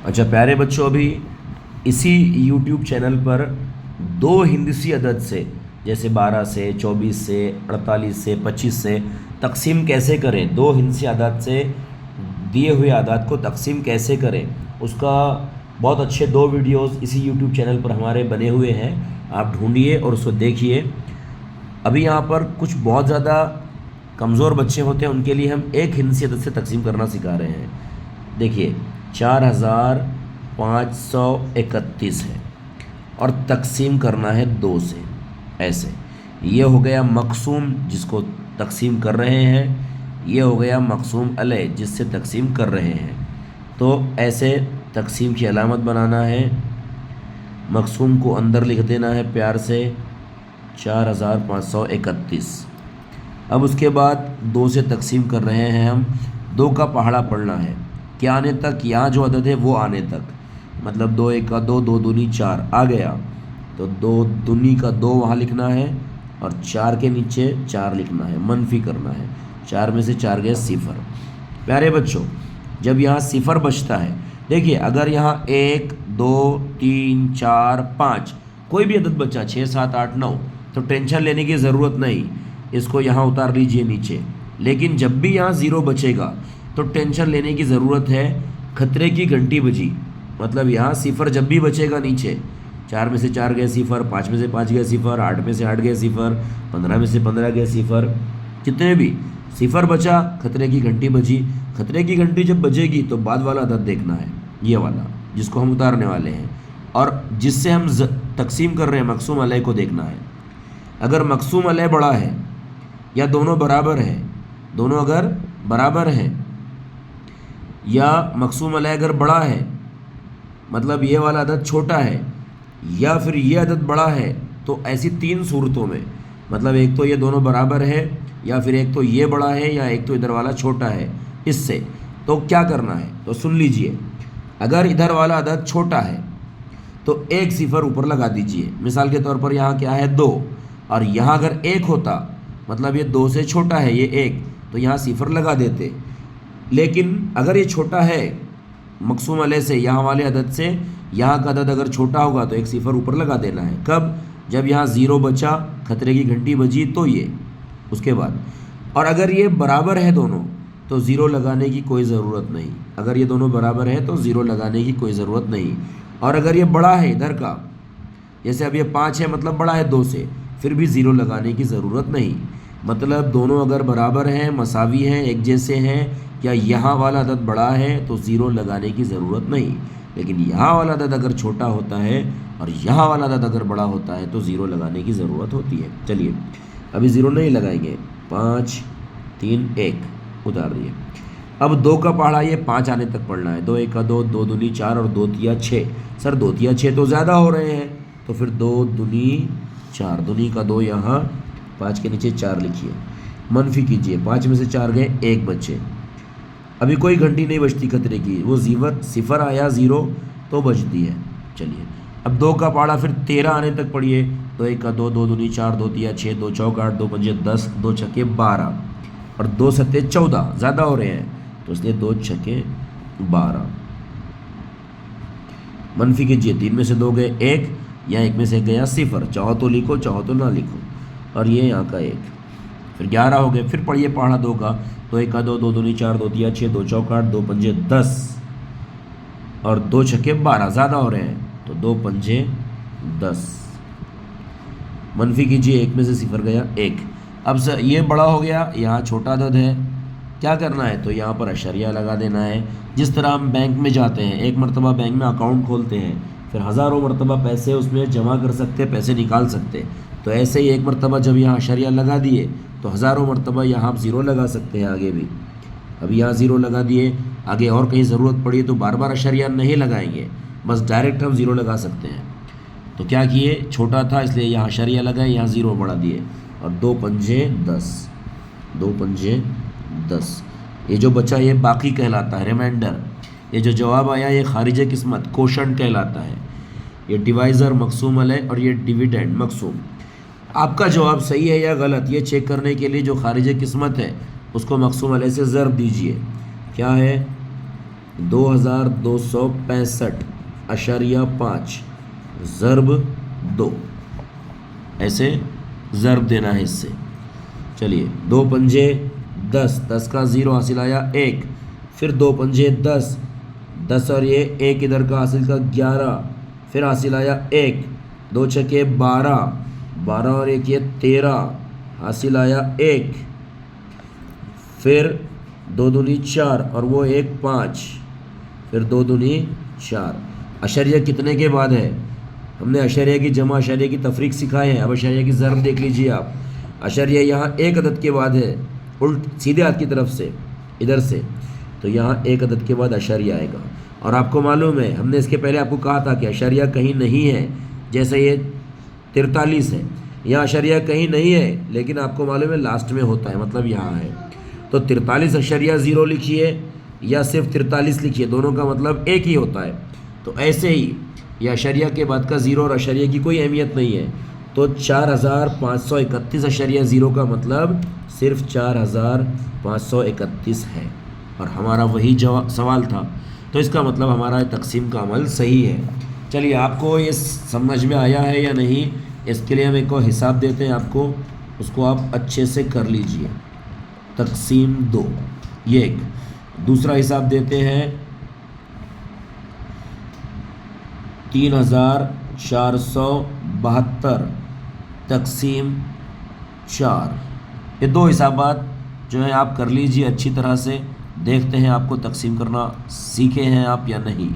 اچھا پیارے بچوں، ابھی اسی یوٹیوب چینل پر دو ہندسی عدد سے، جیسے 12 سے 24 سے 48 سے 25 سے تقسیم کیسے کریں، دو ہندسی عدد سے دیے ہوئے اعداد کو تقسیم کیسے کریں، اس کا بہت اچھے دو ویڈیوز اسی یوٹیوب چینل پر ہمارے بنے ہوئے ہیں، آپ ڈھونڈیے اور اس کو دیکھیے۔ ابھی یہاں پر کچھ بہت زیادہ کمزور بچے ہوتے ہیں، ان کے لیے ہم ایک ہندسی عدد سے تقسیم کرنا سکھا رہے ہیں۔ دیکھیے 4531 ہے اور تقسیم کرنا ہے 2 سے، ایسے یہ ہو گیا مقسوم جس کو تقسیم کر رہے ہیں، یہ ہو گیا مقسوم علیہ جس سے تقسیم کر رہے ہیں۔ تو ایسے تقسیم کی علامت بنانا ہے، مقسوم کو اندر لکھ دینا ہے پیار سے 4531۔ اب اس کے بعد 2 سے تقسیم کر رہے ہیں ہم، 2 کا پہاڑا پڑھنا ہے، کیا آنے تک، یہاں جو عدد ہے وہ آنے تک، مطلب 2 1 کا 2، 2 دونی 4 آ گیا، تو 2 دونی کا 2 وہاں لکھنا ہے اور 4 کے نیچے 4 لکھنا ہے، منفی کرنا ہے، 4 میں سے 4 گئے 0۔ پیارے بچوں، جب یہاں 0 بچتا ہے، دیکھیے اگر یہاں 1 2 3 4 5 کوئی بھی عدد بچا 6 7 8 9 تو ٹینشن لینے کی ضرورت نہیں، اس کو یہاں اتار لیجئے نیچے۔ لیکن جب بھی یہاں 0 بچے گا تو ٹینشن لینے کی ضرورت ہے، خطرے کی گھنٹی بجی، مطلب یہاں 0 جب بھی بچے گا نیچے، 4 میں سے 4 گئے 0، 5 میں سے 5 گئے 0، 8 میں سے 8 گئے 0، 15 میں سے 15 گئے 0، کتنے بھی 0 بچا، خطرے کی گھنٹی بجی۔ خطرے کی گھنٹی جب بجے گی تو بعد والا عدد دیکھنا ہے، یہ والا جس کو ہم اتارنے والے ہیں، اور جس سے ہم تقسیم کر رہے ہیں مقسوم علیہ کو دیکھنا ہے۔ اگر مقسوم علیہ بڑا ہے یا دونوں برابر ہیں، دونوں اگر برابر ہیں یا مقسوم علیہ اگر بڑا ہے، مطلب یہ والا عدد چھوٹا ہے یا پھر یہ عدد بڑا ہے، تو ایسی 3 صورتوں میں، مطلب ایک تو یہ دونوں برابر ہے، یا پھر ایک تو یہ بڑا ہے، یا ایک تو ادھر والا چھوٹا ہے، اس سے تو کیا کرنا ہے، تو سن لیجئے۔ اگر ادھر والا عدد چھوٹا ہے تو 1 0 اوپر لگا دیجئے، مثال کے طور پر یہاں کیا ہے 2، اور یہاں اگر 1 ہوتا، مطلب یہ 2 سے چھوٹا ہے یہ 1، تو یہاں 0 لگا دیتے۔ لیکن اگر یہ چھوٹا ہے مقسوم علیہ سے، یہاں والے عدد سے، یہاں کا عدد اگر چھوٹا ہوگا تو 1 0 اوپر لگا دینا ہے۔ کب؟ جب یہاں 0 بچا، خطرے کی گھنٹی بجی، تو یہ اس کے بعد۔ اور اگر یہ برابر ہے دونوں تو 0 لگانے کی کوئی ضرورت نہیں، اگر یہ دونوں برابر ہے تو 0 لگانے کی کوئی ضرورت نہیں۔ اور اگر یہ بڑا ہے ادھر کا، جیسے اب یہ 5 ہے مطلب بڑا ہے 2 سے، پھر بھی 0 لگانے کی ضرورت نہیں، مطلب دونوں اگر برابر ہیں، مساوی ہیں، ایک جیسے ہیں، یا یہاں والا عدد بڑا ہے تو 0 لگانے کی ضرورت نہیں۔ لیکن یہاں والا عدد اگر چھوٹا ہوتا ہے اور یہاں والا عدد اگر بڑا ہوتا ہے تو 0 لگانے کی ضرورت ہوتی ہے۔ چلیے ابھی 0 نہیں لگائیں گے، 5 3 1 اتار دیے۔ اب 2 کا پہاڑا یہ 5 آنے تک پڑھنا ہے، 2 1 کا 2، 2 دونی 4 اور 2 تیا 6۔ سر 2 تیا 6 تو زیادہ ہو رہے ہیں، تو پھر 2 دونی 4، دونی کا 2 یہاں، 5 کے نیچے 4 لکھیے، منفی کیجئے، 5 میں سے 4 گئے 1 بچے۔ ابھی کوئی گھنٹی نہیں بجتی خطرے کی، وہ 0 آیا 0 تو بجتی ہے۔ چلیے اب 2 کا پہاڑا پھر 13 آنے تک پڑھیے، 2 1 کا 2، 2 دونی 4، 2 تیا 6، 2 چوک 8، 2 پنجے 10، 2 چھکے 12 اور 2 ستے 14، زیادہ ہو رہے ہیں تو اس لیے 2 چھکے 12۔ منفی کیجئے، 3 میں سے 2 گئے 1، یا 1 میں سے گیا 0، چاہو تو لکھو چاہو تو نہ لکھو، اور یہ یہاں کا 1، پھر 11 ہو گئے۔ پھر پڑھیے پہاڑا 2 کا، 2 1 کا 2، 2 دونی 4، 2 تیا 6، 2 چوک 8، 2 پنجے 10 اور 2 چھکے 12، زیادہ ہو رہے ہیں تو 2 پنجے 10۔ منفی کیجئے، 1 میں سے 0 گیا 1۔ اب یہ بڑا ہو گیا، یہاں چھوٹا عدد ہے، کیا کرنا ہے، تو یہاں پر اشریہ لگا دینا ہے۔ جس طرح ہم بینک میں جاتے ہیں، ایک مرتبہ بینک میں اکاؤنٹ کھولتے ہیں، پھر ہزاروں مرتبہ پیسے اس میں جمع کر سکتے، پیسے نکال سکتے، تو ایسے ہی ایک مرتبہ جب یہاں اشریہ لگا دیے تو ہزاروں مرتبہ یہاں آپ 0 لگا سکتے ہیں آگے بھی۔ اب یہاں 0 لگا دیے، آگے اور کہیں ضرورت پڑی تو بار بار اشریہ نہیں لگائیں گے، بس ڈائریکٹ ہم 0 لگا سکتے ہیں۔ تو کیا کیے، چھوٹا تھا اس لیے یہاں اشریہ لگائے، یہاں 0 بڑھا دیے، اور 2 پنجے 10، 2 پنجے 10۔ یہ جو بچا یہ باقی کہلاتا ہے، ریمائنڈر۔ یہ جو جواب آیا یہ خارج قسمت کوشنٹ کہلاتا ہے، یہ ڈیوائزر مقسوم علیہ اور یہ ڈیویڈینڈ مقسوم۔ آپ کا جواب صحیح ہے یا غلط یہ چیک کرنے کے لیے جو خارج قسمت ہے اس کو مقسوم علیہ سے ضرب دیجئے، کیا ہے 2265.5 ضرب 2، ایسے ضرب دینا ہے اس سے۔ چلیے 2 پنجے 10، 10 کا 0 حاصل آیا 1، پھر 2 پنجے 10، 10 اور یہ 1 ادھر کا حاصل کا 11، پھر حاصل آیا 1، 2 چھکے 12، 12 اور 1 یہ 13 حاصل آیا 1، پھر 2 دونی 4 اور وہ 1 5، پھر 2 دونی 4۔ اشریہ کتنے کے بعد ہے؟ ہم نے اشریہ کی جمع اشریہ کی تفریق سکھائے ہیں، اب اشریہ کی ضرب دیکھ لیجئے آپ۔ اشریہ یہاں 1 عدد کے بعد ہے، سیدھے ہاتھ کی طرف سے ادھر سے، تو یہاں 1 عدد کے بعد اشریہ آئے گا۔ اور آپ کو معلوم ہے ہم نے اس کے پہلے آپ کو کہا تھا کہ اشریہ کہیں نہیں ہے، جیسے یہ 43 ہے، یہاں اشریہ کہیں نہیں ہے لیکن آپ کو معلوم ہے لاسٹ میں ہوتا ہے، مطلب یہاں ہے، تو 43.0 لکھیے یا صرف 43 لکھیے، دونوں کا مطلب ایک ہی ہوتا ہے۔ تو ایسے ہی یہ اشریہ کے بعد کا 0 اور اشریہ کی کوئی اہمیت نہیں ہے، تو 4531.0 کا مطلب صرف 4531 ہے، اور ہمارا وہی سوال تھا، تو اس کا مطلب ہمارا تقسیم کا عمل صحیح ہے۔ چلیے آپ کو یہ سمجھ میں آیا ہے یا نہیں، اس کے لیے ہم ایک اور حساب دیتے ہیں آپ کو، اس کو آپ اچھے سے کر لیجئے۔ تقسیم 2 یہ ایک، دوسرا حساب دیتے ہیں 3472 تقسیم 4۔ یہ 2 حسابات جو ہیں آپ کر لیجئے اچھی طرح سے، دیکھتے ہیں آپ کو تقسیم کرنا سیکھے ہیں آپ یا نہیں۔